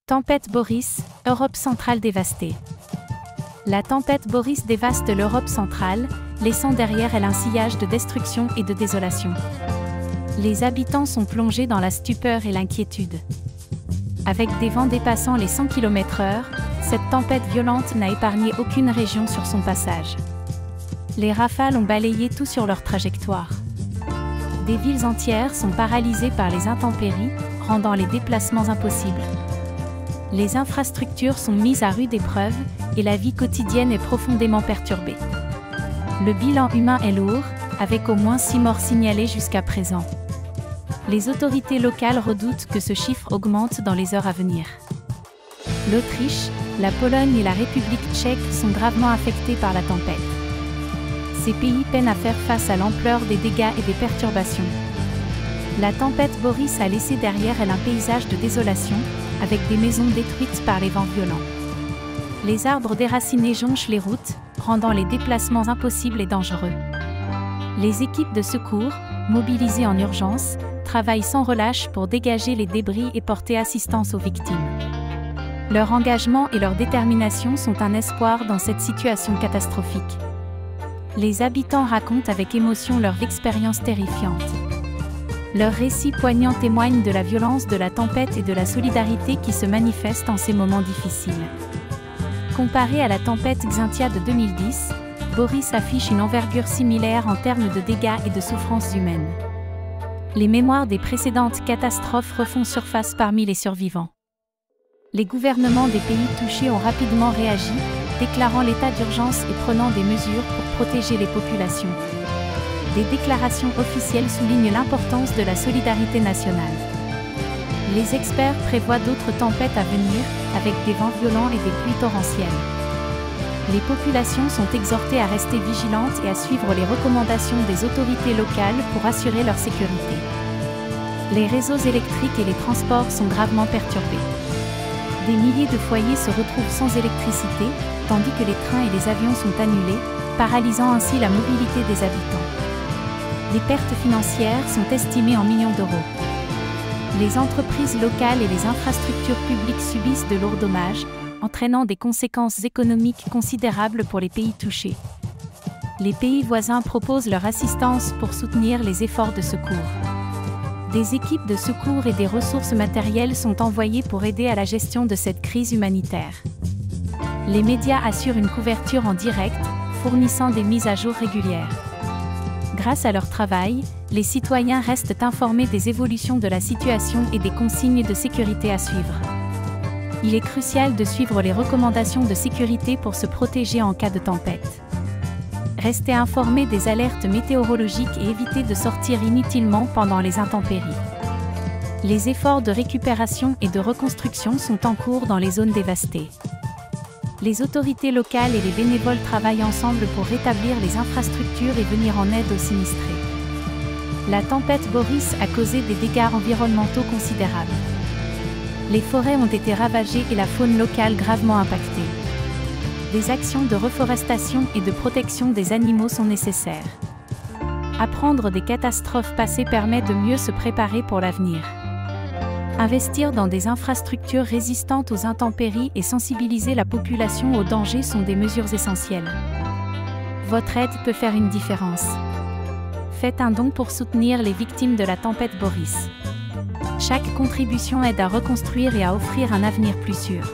Tempête Boris, Europe centrale dévastée. La tempête Boris dévaste l'Europe centrale, laissant derrière elle un sillage de destruction et de désolation. Les habitants sont plongés dans la stupeur et l'inquiétude. Avec des vents dépassant les 100 km/h, cette tempête violente n'a épargné aucune région sur son passage. Les rafales ont balayé tout sur leur trajectoire. Des villes entières sont paralysées par les intempéries, rendant les déplacements impossibles. Les infrastructures sont mises à rude épreuve et la vie quotidienne est profondément perturbée. Le bilan humain est lourd, avec au moins 6 morts signalés jusqu'à présent. Les autorités locales redoutent que ce chiffre augmente dans les heures à venir. L'Autriche, la Pologne et la République tchèque sont gravement affectés par la tempête. Ces pays peinent à faire face à l'ampleur des dégâts et des perturbations. La tempête Boris a laissé derrière elle un paysage de désolation, avec des maisons détruites par les vents violents. Les arbres déracinés jonchent les routes, rendant les déplacements impossibles et dangereux. Les équipes de secours, mobilisées en urgence, travaillent sans relâche pour dégager les débris et porter assistance aux victimes. Leur engagement et leur détermination sont un espoir dans cette situation catastrophique. Les habitants racontent avec émotion leur expérience terrifiante. Leurs récits poignants témoignent de la violence de la tempête et de la solidarité qui se manifeste en ces moments difficiles. Comparé à la tempête Xynthia de 2010, Boris affiche une envergure similaire en termes de dégâts et de souffrances humaines. Les mémoires des précédentes catastrophes refont surface parmi les survivants. Les gouvernements des pays touchés ont rapidement réagi, déclarant l'état d'urgence et prenant des mesures pour protéger les populations. Des déclarations officielles soulignent l'importance de la solidarité nationale. Les experts prévoient d'autres tempêtes à venir, avec des vents violents et des pluies torrentielles. Les populations sont exhortées à rester vigilantes et à suivre les recommandations des autorités locales pour assurer leur sécurité. Les réseaux électriques et les transports sont gravement perturbés. Des milliers de foyers se retrouvent sans électricité, tandis que les trains et les avions sont annulés, paralysant ainsi la mobilité des habitants. Les pertes financières sont estimées en millions d'euros. Les entreprises locales et les infrastructures publiques subissent de lourds dommages, entraînant des conséquences économiques considérables pour les pays touchés. Les pays voisins proposent leur assistance pour soutenir les efforts de secours. Des équipes de secours et des ressources matérielles sont envoyées pour aider à la gestion de cette crise humanitaire. Les médias assurent une couverture en direct, fournissant des mises à jour régulières. Grâce à leur travail, les citoyens restent informés des évolutions de la situation et des consignes de sécurité à suivre. Il est crucial de suivre les recommandations de sécurité pour se protéger en cas de tempête. Restez informés des alertes météorologiques et évitez de sortir inutilement pendant les intempéries. Les efforts de récupération et de reconstruction sont en cours dans les zones dévastées. Les autorités locales et les bénévoles travaillent ensemble pour rétablir les infrastructures et venir en aide aux sinistrés. La tempête Boris a causé des dégâts environnementaux considérables. Les forêts ont été ravagées et la faune locale gravement impactée. Des actions de reforestation et de protection des animaux sont nécessaires. Apprendre des catastrophes passées permet de mieux se préparer pour l'avenir. Investir dans des infrastructures résistantes aux intempéries et sensibiliser la population aux dangers sont des mesures essentielles. Votre aide peut faire une différence. Faites un don pour soutenir les victimes de la tempête Boris. Chaque contribution aide à reconstruire et à offrir un avenir plus sûr.